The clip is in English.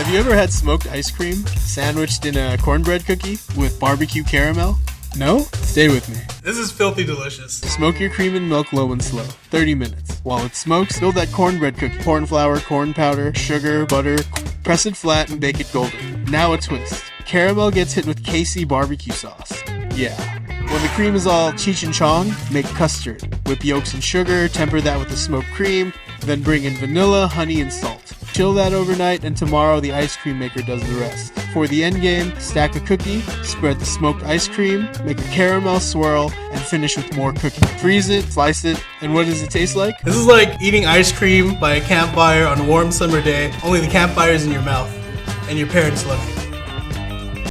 Have you ever had smoked ice cream sandwiched in a cornbread cookie with barbecue caramel? No? Stay with me. This is filthy delicious. Smoke your cream and milk low and slow, 30 minutes. While it smokes, build that cornbread cookie. Corn flour, corn powder, sugar, butter, press it flat and bake it golden. Now a twist. Caramel gets hit with KC barbecue sauce. Yeah. When the cream is all Cheech and Chong, make custard. Whip yolks and sugar, temper that with the smoked cream, then bring in vanilla, honey, and salt. Chill that overnight, and tomorrow the ice cream maker does the rest. For the end game, stack a cookie, spread the smoked ice cream, make a caramel swirl, and finish with more cookie. Freeze it, slice it, and what does it taste like? This is like eating ice cream by a campfire on a warm summer day, only the campfire is in your mouth, and your parents love you.